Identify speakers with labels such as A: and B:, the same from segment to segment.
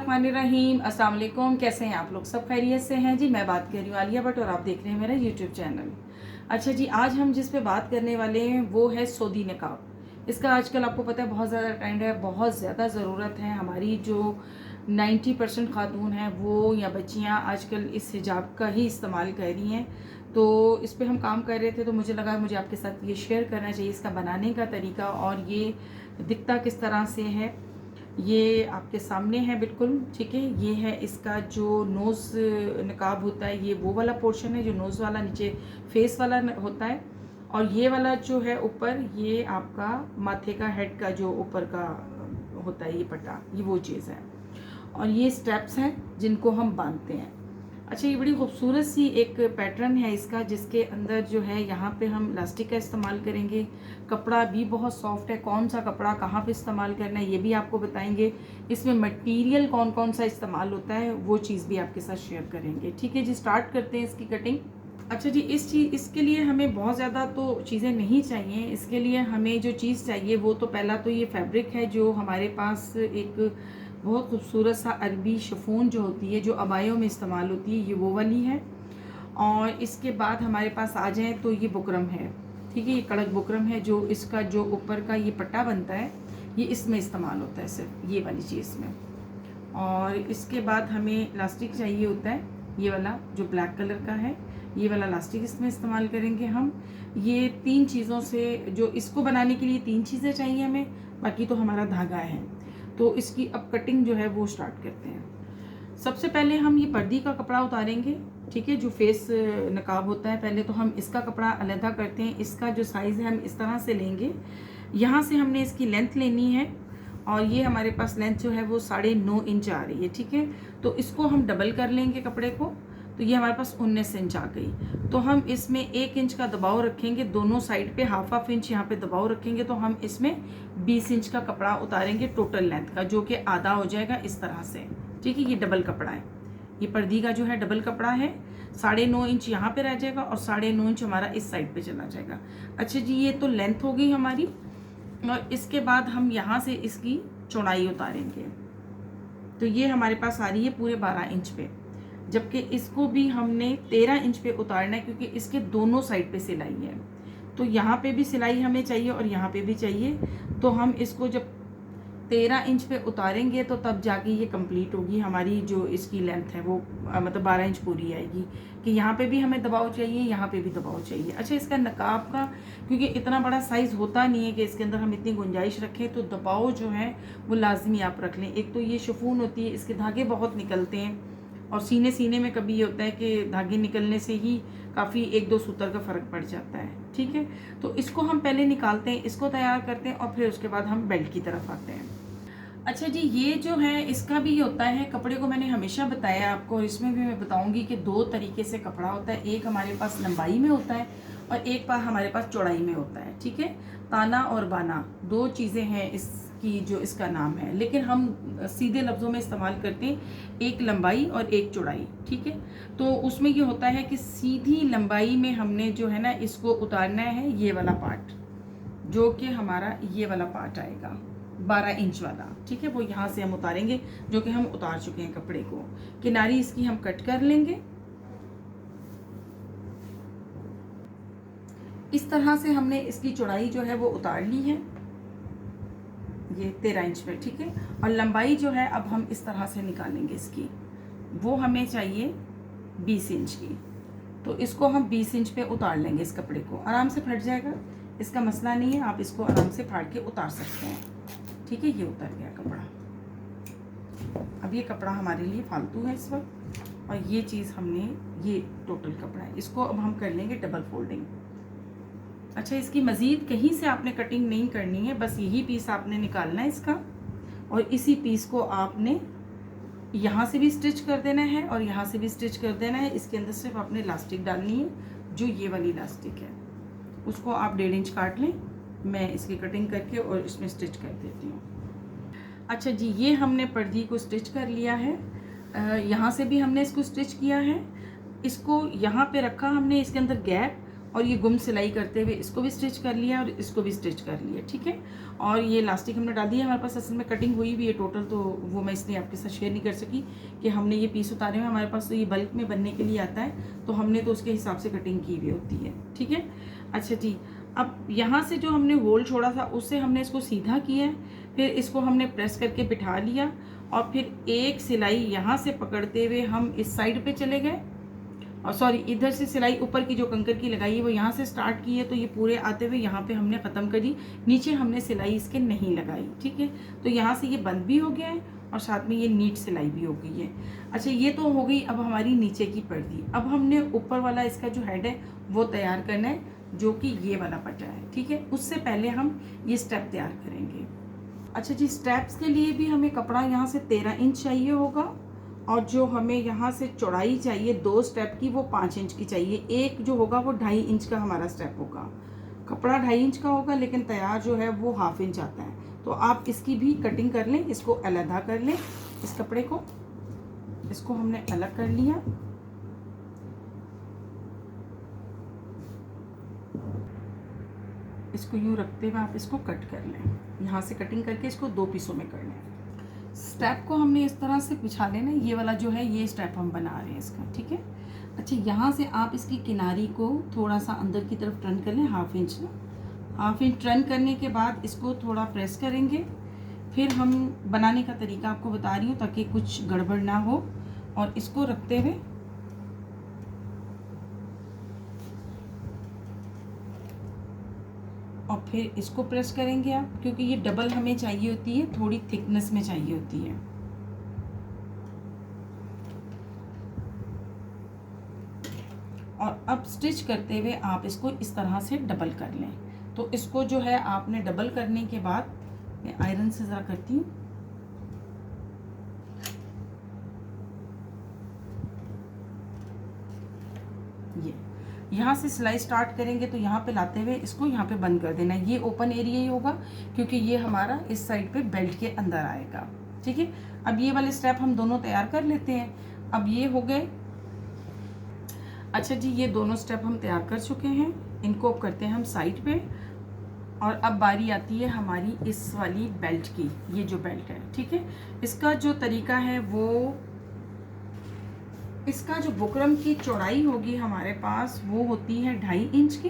A: बिस्मिल्लाहिर्रहमानिर्रहीम। अस्सलाम वालेकुम। कैसे हैं आप लोग? सब खैरियत से हैं जी। मैं बात कर रही हूँ आलिया भट्ट और आप देख रहे हैं मेरा यूट्यूब चैनल। अच्छा जी, आज हम जिस पे बात करने वाले हैं वो है सऊदी निकाब। इसका आजकल आपको पता है बहुत ज़्यादा ट्रेंड है, बहुत ज़्यादा ज़रूरत है। हमारी जो 90% खातून हैं वो या बच्चियाँ आजकल इस हिजाब का ही इस्तेमाल कर रही हैं। तो इस पे हम काम कर रहे थे तो मुझे लगा मुझे आपके साथ ये शेयर करना चाहिए, इसका बनाने का तरीका और ये दिखता किस तरह से है। ये आपके सामने है बिल्कुल, ठीक है। ये है इसका जो नोज़ नकाब होता है, ये वो वाला पोर्शन है जो नोज़ वाला नीचे फेस वाला होता है। और ये वाला जो है ऊपर, ये आपका माथे का हेड का जो ऊपर का होता है ये पट्टा, ये वो चीज़ है। और ये स्टेप्स हैं जिनको हम बांधते हैं। अच्छा, ये बड़ी खूबसूरत सी एक पैटर्न है इसका, जिसके अंदर जो है यहाँ पे हम इलास्टिक का इस्तेमाल करेंगे। कपड़ा भी बहुत सॉफ्ट है। कौन सा कपड़ा कहाँ पे इस्तेमाल करना है ये भी आपको बताएंगे। इसमें मटेरियल कौन कौन सा इस्तेमाल होता है वो चीज़ भी आपके साथ शेयर करेंगे। ठीक है जी, स्टार्ट करते हैं इसकी कटिंग। अच्छा जी, इसके लिए हमें बहुत ज़्यादा तो चीज़ें नहीं चाहिए। इसके लिए हमें जो चीज़ चाहिए वो तो पहला तो ये फैब्रिक है जो हमारे पास एक बहुत खूबसूरत सा अरबी शिफॉन जो होती है, जो अबायों में इस्तेमाल होती है, ये वो वाली है। और इसके बाद हमारे पास आ जाए तो ये बुकरम है, ठीक है। ये कड़क बुकरम है जो इसका जो ऊपर का ये पट्टा बनता है ये इसमें इस्तेमाल होता है, सिर्फ ये वाली चीज़ में। और इसके बाद हमें इलास्टिक चाहिए होता है, ये वाला जो ब्लैक कलर का है, ये वाला इलास्टिक इसमें इस्तेमाल करेंगे हम। ये 3 चीज़ों से, जो इसको बनाने के लिए 3 चीज़ें चाहिए हमें, बाकी तो हमारा धागा है। तो इसकी अब कटिंग जो है वो स्टार्ट करते हैं। सबसे पहले हम ये पर्दी का कपड़ा उतारेंगे, ठीक है, जो फेस नकाब होता है। पहले तो हम इसका कपड़ा अलहदा करते हैं। इसका जो साइज़ है हम इस तरह से लेंगे। यहाँ से हमने इसकी लेंथ लेनी है और ये हमारे पास लेंथ जो है वो 9.5 इंच आ रही है, ठीक है। तो इसको हम डबल कर लेंगे कपड़े को, तो ये हमारे पास 19 इंच आ गई। तो हम इसमें 1 इंच का दबाव रखेंगे दोनों साइड पे, हाफ इंच यहाँ पे दबाव रखेंगे। तो हम इसमें 20 इंच का कपड़ा उतारेंगे टोटल लेंथ का, जो कि आधा हो जाएगा इस तरह से, ठीक है। ये डबल कपड़ा है, ये पर्दी का जो है डबल कपड़ा है। 9.5 इंच यहाँ पे रह जाएगा और 9.5 इंच हमारा इस साइड पे चला जाएगा। अच्छा जी, ये तो लेंथ हो गई हमारी। और इसके बाद हम यहाँ से इसकी चौड़ाई उतारेंगे। तो ये हमारे पास आ रही है पूरे 12 इंच पे, जबकि इसको भी हमने 13 इंच पे उतारना है, क्योंकि इसके दोनों साइड पे सिलाई है। तो यहाँ पे भी सिलाई हमें चाहिए और यहाँ पे भी चाहिए। तो हम इसको जब 13 इंच पे उतारेंगे तो तब जाके ये कंप्लीट होगी हमारी जो इसकी लेंथ है वो, मतलब 12 इंच पूरी आएगी। कि यहाँ पे भी हमें दबाव चाहिए, यहाँ पे भी दबाव चाहिए। अच्छा, इसका नकाब का क्योंकि इतना बड़ा साइज़ होता नहीं है कि इसके अंदर हम इतनी गुंजाइश रखें, तो दबाव जो है वो लाजमी आप रख लें। एक तो ये शिफॉन होती है, इसके धागे बहुत निकलते हैं, और सीने में कभी ये होता है कि धागे निकलने से ही काफ़ी 1-2 सूतर का फ़र्क पड़ जाता है, ठीक है। तो इसको हम पहले निकालते हैं, इसको तैयार करते हैं और फिर उसके बाद हम बेल्ट की तरफ आते हैं। अच्छा जी, ये जो है इसका भी होता है। कपड़े को मैंने हमेशा बताया आपको, और इसमें भी मैं बताऊंगी कि 2 तरीके से कपड़ा होता है। एक हमारे पास लंबाई में होता है और एक बार हमारे पास चौड़ाई में होता है, ठीक है। ताना और बाना 2 चीज़ें हैं इसकी, जो इसका नाम है, लेकिन हम सीधे लफ्ज़ों में इस्तेमाल करते हैं, एक लंबाई और एक चौड़ाई, ठीक है। तो उसमें ये होता है कि सीधी लंबाई में हमने जो है ना इसको उतारना है, ये वाला पार्ट जो कि हमारा ये वाला पार्ट आएगा 12 इंच वाला, ठीक है। वो यहाँ से हम उतारेंगे, जो कि हम उतार चुके हैं कपड़े को। किनारी इसकी हम कट कर लेंगे इस तरह से। हमने इसकी चौड़ाई जो है वो उतार ली है, ये 13 इंच पे, ठीक है। और लंबाई जो है अब हम इस तरह से निकालेंगे इसकी, वो हमें चाहिए 20 इंच की। तो इसको हम 20 इंच पे उतार लेंगे। इस कपड़े को आराम से फट जाएगा, इसका मसला नहीं है, आप इसको आराम से फाड़ के उतार सकते हैं, ठीक है। ये उतर गया कपड़ा। अब ये कपड़ा हमारे लिए फालतू है इस वक्त, और ये चीज़ हमने, ये टोटल कपड़ा है, इसको अब हम कर लेंगे डबल फोल्डिंग। अच्छा, इसकी मज़ीद कहीं से आपने कटिंग नहीं करनी है, बस यही पीस आपने निकालना है इसका, और इसी पीस को आपने यहाँ से भी स्टिच कर देना है और यहाँ से भी स्टिच कर देना है। इसके अंदर सिर्फ आपने इलास्टिक डालनी है, जो ये वाली इलास्टिक है उसको आप 1.5 इंच काट लें। मैं इसकी कटिंग करके और इसमें स्टिच कर देती हूँ। अच्छा जी, ये हमने पर्दी को स्टिच कर लिया है। यहाँ से भी हमने इसको स्टिच किया है। इसको यहाँ पे रखा हमने, इसके अंदर गैप, और ये गुम सिलाई करते हुए इसको भी स्टिच कर लिया और इसको भी स्टिच कर लिया, ठीक है। और ये इलास्टिक हमने डाल दिया, हमारे पास असल में कटिंग हुई भी है टोटल, तो वो मैं इसलिए आपके साथ शेयर नहीं कर सकी कि हमने ये पीस उतारे हुए, हमारे पास तो ये बल्क में बनने के लिए आता है, तो हमने तो उसके हिसाब से कटिंग की हुई होती है, ठीक है। अच्छा जी, अब यहाँ से जो हमने होल छोड़ा था उससे हमने इसको सीधा किया, फिर इसको हमने प्रेस करके बिठा लिया और फिर एक सिलाई यहाँ से पकड़ते हुए हम इस साइड पे चले गए, और सॉरी इधर से सिलाई ऊपर की जो कंकर की लगाई है वो यहाँ से स्टार्ट की है, तो ये पूरे आते हुए यहाँ पे हमने ख़त्म करी, नीचे हमने सिलाई इसके नहीं लगाई, ठीक है। तो यहाँ से ये बंद भी हो गया है और साथ में ये नीट सिलाई भी हो गई है। अच्छा, ये तो हो गई अब हमारी नीचे की पर्दी। अब हमने ऊपर वाला इसका जो हेड है वो तैयार करना है, जो कि ये वाला पट्टा है, ठीक है। उससे पहले हम ये स्टेप तैयार करेंगे। अच्छा जी, स्टेप्स के लिए भी हमें कपड़ा यहाँ से 13 इंच चाहिए होगा, और जो हमें यहाँ से चौड़ाई चाहिए 2 स्टेप की वो 5 इंच की चाहिए। एक जो होगा वो 2.5 इंच का हमारा स्टेप होगा। कपड़ा 2.5 इंच का होगा लेकिन तैयार जो है वो 1/2 इंच आता है, तो आप इसकी भी कटिंग कर लें, इसको अलहदा कर लें। इस कपड़े को, इसको हमने अलग कर लिया, इसको यूँ रखते हुए आप इसको कट कर लें, यहाँ से कटिंग करके इसको 2 पीसों में कर लें। स्टेप को हमने इस तरह से बिछा लेना, ये वाला जो है ये स्टेप हम बना रहे हैं इसका, ठीक है। अच्छा, यहाँ से आप इसकी किनारी को थोड़ा सा अंदर की तरफ टर्न कर लें, 1/2 इंच ना, 1/2 इंच टर्न करने के बाद इसको थोड़ा प्रेस करेंगे। फिर हम बनाने का तरीका आपको बता रही हूँ ताकि कुछ गड़बड़ ना हो, और इसको रखते हुए और फिर इसको प्रेस करेंगे आप, क्योंकि ये डबल हमें चाहिए होती है, थोड़ी थिकनेस में चाहिए होती है। और अब स्टिच करते हुए आप इसको इस तरह से डबल कर लें। तो इसको जो है आपने डबल करने के बाद, मैं आयरन से ज़रा करती हूँ, ये यहाँ से सिलाई स्टार्ट करेंगे तो यहाँ पे लाते हुए इसको यहाँ पे बंद कर देना। ये ओपन एरिया ही होगा क्योंकि ये हमारा इस साइड पे बेल्ट के अंदर आएगा, ठीक है। अब ये वाले स्टेप हम दोनों तैयार कर लेते हैं। अब ये हो गए। अच्छा जी, ये दोनों स्टेप हम तैयार कर चुके हैं, इनको अब करते हैं हम साइड पे। और अब बारी आती है हमारी इस वाली बेल्ट की, ये जो बेल्ट है, ठीक है। इसका जो तरीका है वो, इसका जो बुकरम की चौड़ाई होगी हमारे पास वो होती है 2.5 इंच की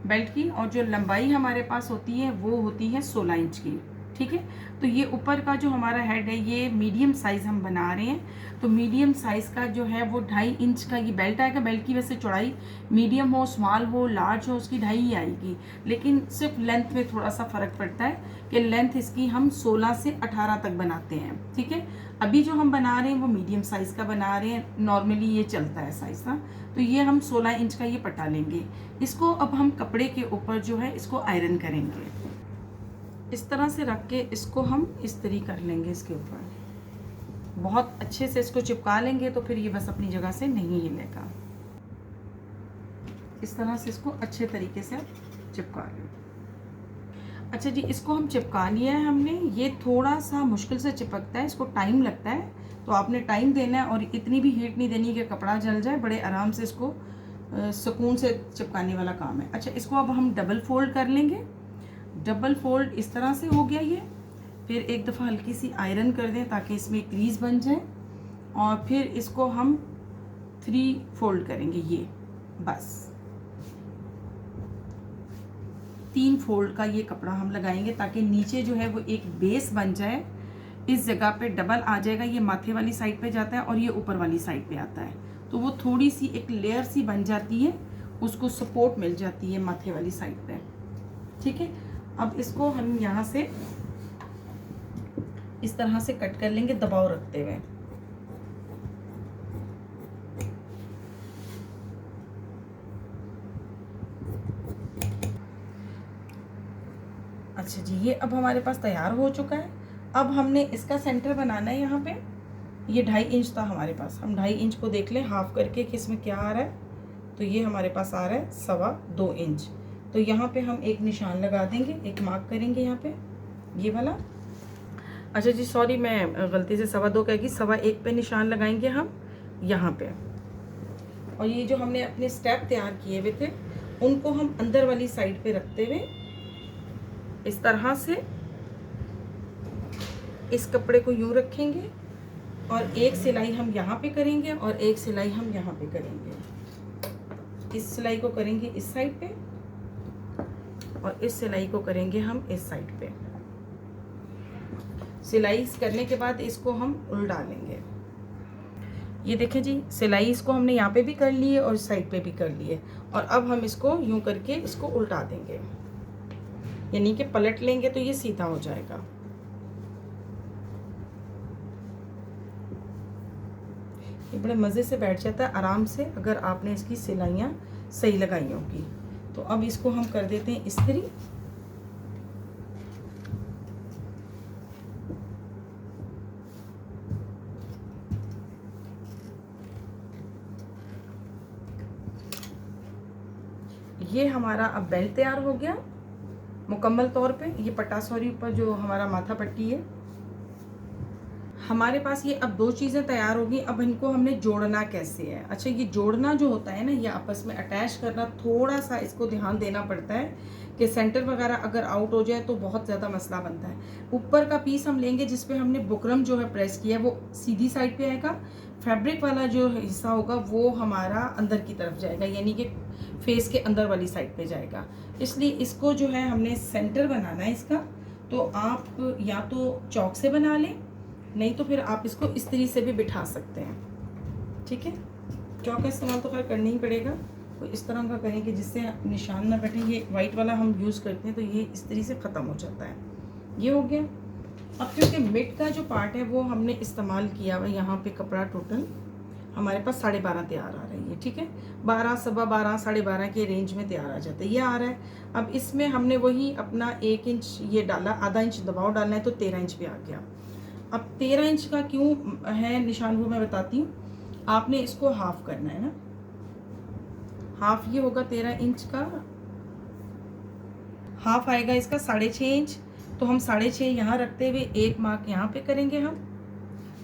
A: बेल्ट की, और जो लंबाई हमारे पास होती है वो होती है 16 इंच की, ठीक है। तो ये ऊपर का जो हमारा हेड है ये मीडियम साइज़ हम बना रहे हैं, तो मीडियम साइज़ का जो है वो 2.5 इंच का ये बेल्ट आएगा। बेल्ट की वैसे चौड़ाई मीडियम हो, स्मॉल हो, लार्ज हो, उसकी 2.5 ही आएगी, लेकिन सिर्फ लेंथ में थोड़ा सा फ़र्क पड़ता है कि लेंथ इसकी हम 16 से 18 तक बनाते हैं, ठीक है। अभी जो हम बना रहे हैं वो मीडियम साइज़ का बना रहे हैं, नॉर्मली ये चलता है साइज़ ना, तो ये हम 16 इंच का ये पटा लेंगे। इसको अब हम कपड़े के ऊपर जो है इसको आयरन करेंगे, इस तरह से रख के इसको हम इस तरीके कर लेंगे, इसके ऊपर बहुत अच्छे से इसको चिपका लेंगे, तो फिर ये बस अपनी जगह से नहीं हिलेगा। इस तरह से इसको अच्छे तरीके से चिपका लें। अच्छा जी, इसको हम चिपका लिया है हमने। ये थोड़ा सा मुश्किल से चिपकता है, इसको टाइम लगता है, तो आपने टाइम देना है और इतनी भी हीट नहीं देनी कि कपड़ा जल जाए। बड़े आराम से इसको सुकून से चिपकाने वाला काम है। अच्छा, इसको अब हम डबल फोल्ड कर लेंगे। डबल फोल्ड इस तरह से हो गया ये। फिर एक दफ़ा हल्की सी आयरन कर दें ताकि इसमें क्रीज बन जाए, और फिर इसको हम 3 फोल्ड करेंगे। ये बस 3 फोल्ड का ये कपड़ा हम लगाएंगे ताकि नीचे जो है वो एक बेस बन जाए। इस जगह पे डबल आ जाएगा, ये माथे वाली साइड पे जाता है और ये ऊपर वाली साइड पे आता है, तो वो थोड़ी सी एक लेयर सी बन जाती है, उसको सपोर्ट मिल जाती है माथे वाली साइड पे, ठीक है। अब इसको हम यहाँ से इस तरह से कट कर लेंगे दबाव रखते हुए। अच्छा जी, ये अब हमारे पास तैयार हो चुका है। अब हमने इसका सेंटर बनाना है। यहाँ पे ये 2.5 इंच था हमारे पास, हम 2.5 इंच को देख लें हाफ करके कि इसमें क्या आ रहा है, तो ये हमारे पास आ रहा है 2.25 इंच। तो यहाँ पे हम एक निशान लगा देंगे, एक मार्क करेंगे यहाँ पे, ये वाला। अच्छा जी, सॉरी मैं गलती से 2.25 कह गई, 1.25 पे निशान लगाएंगे हम यहाँ पे। और ये जो हमने अपने स्टेप तैयार किए हुए थे उनको हम अंदर वाली साइड पे रखते हुए इस तरह से इस कपड़े को यूँ रखेंगे और एक सिलाई हम यहाँ पे करेंगे और एक सिलाई हम यहाँ पे करेंगे। इस सिलाई को करेंगे इस साइड पे और इस सिलाई को करेंगे हम इस साइड पे। सिलाई करने के बाद इसको हम उल्टा लेंगे। ये देखें जी, सिलाई इसको हमने यहाँ पे भी कर ली है और इस साइड पे भी कर ली है। और अब हम इसको यूँ करके इसको उल्टा देंगे, यानी कि पलट लेंगे तो ये सीधा हो जाएगा। ये बड़े मज़े से बैठ जाता है आराम से अगर आपने इसकी सिलाइयाँ सही लगाई होगी। तो अब इसको हम कर देते हैं इस्त्री। ये हमारा अब बेल्ट तैयार हो गया मुकम्मल तौर पे। ये पट्टा सॉरी ऊपर जो हमारा माथा पट्टी है हमारे पास, ये अब दो चीज़ें तैयार होगी। अब इनको हमने जोड़ना कैसे है। अच्छा, ये जोड़ना जो होता है ना, ये आपस में अटैच करना, थोड़ा सा इसको ध्यान देना पड़ता है कि सेंटर वगैरह अगर आउट हो जाए तो बहुत ज़्यादा मसला बनता है। ऊपर का पीस हम लेंगे जिस पे हमने बुकरम जो है प्रेस किया है वो सीधी साइड पे आएगा। फैब्रिक वाला जो हिस्सा होगा वो हमारा अंदर की तरफ जाएगा, यानी कि फेस के अंदर वाली साइड पे जाएगा। इसलिए इसको जो है हमने सेंटर बनाना है इसका। तो आप या तो चौक से बना लें, नहीं तो फिर आप इसको इस्त्री से भी बिठा सकते हैं। ठीक है, चौक का इस्तेमाल तो खैर करना ही पड़ेगा। तो इस तरह का करें कि जिससे निशान ना बैठे। ये वाइट वाला हम यूज़ करते हैं तो ये इस्त्री से ख़त्म हो जाता है। ये हो गया। अब क्योंकि मिड का जो पार्ट है वो हमने इस्तेमाल किया हुआ, यहाँ पे कपड़ा टोटल हमारे पास 12.5 तैयार आ रही है। ठीक है, 12, 12.25, 12.5 के रेंज में तैयार आ जाता है। ये आ रहा है। अब इसमें हमने वही अपना 1 इंच ये डाला, आधा इंच दबाव डालना है तो 13 इंच पे आ गया। अब 13 इंच का क्यों है निशान वो मैं बताती हूँ। आपने इसको हाफ करना है ना, हाफ ये होगा 13 इंच का, हाफ आएगा इसका 6.5 इंच। तो हम 6.5 यहाँ रखते हुए एक मार्क यहाँ पे करेंगे हम,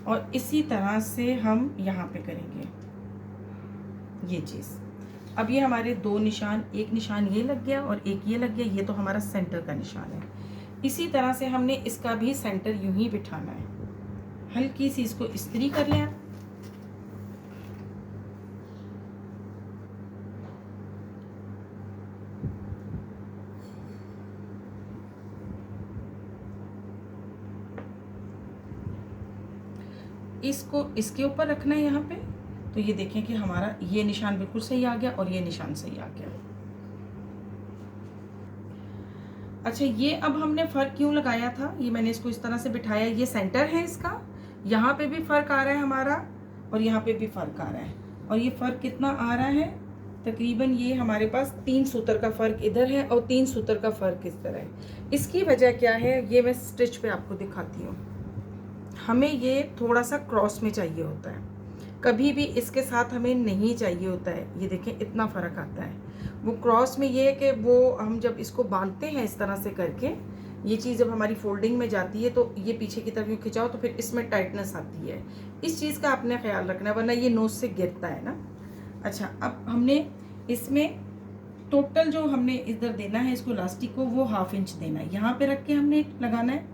A: और इसी तरह से हम यहाँ पे करेंगे ये चीज़। अब ये हमारे दो निशान, एक निशान ये लग गया और एक ये लग गया। ये तो हमारा सेंटर का निशान है। इसी तरह से हमने इसका भी सेंटर यूं ही बिठाना है। हल्की सी इसको इस्त्री कर लें। इसको इसके ऊपर रखना है यहाँ पे। तो ये देखें कि हमारा ये निशान बिल्कुल सही आ गया और ये निशान सही आ गया। अच्छा, ये अब हमने फ़र्क क्यों लगाया था, ये मैंने इसको इस तरह से बिठाया। ये सेंटर है इसका, यहाँ पे भी फ़र्क आ रहा है हमारा और यहाँ पे भी फ़र्क आ रहा है। और ये फ़र्क कितना आ रहा है, तकरीबन ये हमारे पास 3 सूत्र का फ़र्क इधर है और 3 सूत्र का फ़र्क इस तरह है। इसकी वजह क्या है ये मैं स्टिच पे आपको दिखाती हूँ। हमें ये थोड़ा सा क्रॉस में चाहिए होता है, कभी भी इसके साथ हमें नहीं चाहिए होता है। ये देखें इतना फ़र्क आता है। वो क्रॉस में ये है कि वो हम जब इसको बांधते हैं इस तरह से करके, ये चीज़ जब हमारी फोल्डिंग में जाती है तो ये पीछे की तरफ खिंचाओ तो फिर इसमें टाइटनेस आती है। इस चीज़ का आपने ख्याल रखना है, वरना ये नोज से गिरता है ना। अच्छा, अब हमने इसमें टोटल जो हमने इधर देना है इसको इलास्टिक को, वो 1/2 इंच देना है। यहाँ पे रख के हमने लगाना है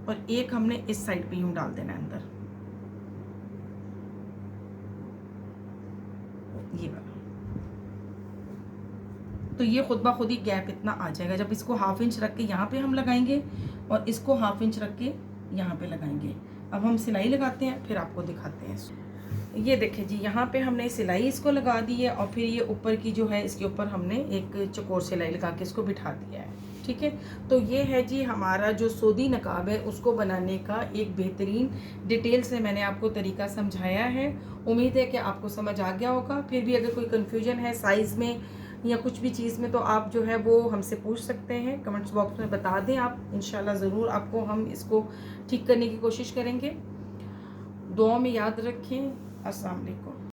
A: और एक हमने इस साइड पे यूँ डाल देना है अंदर, ये वाला। तो ये खुद ब खुद ही गैप इतना आ जाएगा जब इसको 1/2 इंच रख के यहाँ पे हम लगाएंगे और इसको 1/2 इंच रख के यहाँ पे लगाएंगे। अब हम सिलाई लगाते हैं, फिर आपको दिखाते हैं। ये देखिए जी, यहाँ पे हमने सिलाई इसको लगा दी है और फिर ये ऊपर की जो है इसके ऊपर हमने एक चौकोर सिलाई लगा के इसको बिठा दिया है। ठीक है, तो ये है जी हमारा जो सोदी नकाब है उसको बनाने का एक बेहतरीन डिटेल से मैंने आपको तरीका समझाया है। उम्मीद है कि आपको समझ आ गया होगा। फिर भी अगर कोई कन्फ्यूजन है साइज़ में या कुछ भी चीज़ में तो आप जो है वो हमसे पूछ सकते हैं, कमेंट्स बॉक्स में बता दें आप। इंशाल्लाह ज़रूर आपको हम इसको ठीक करने की कोशिश करेंगे। दुआ में याद रखें। अस्सलाम वालेकुम।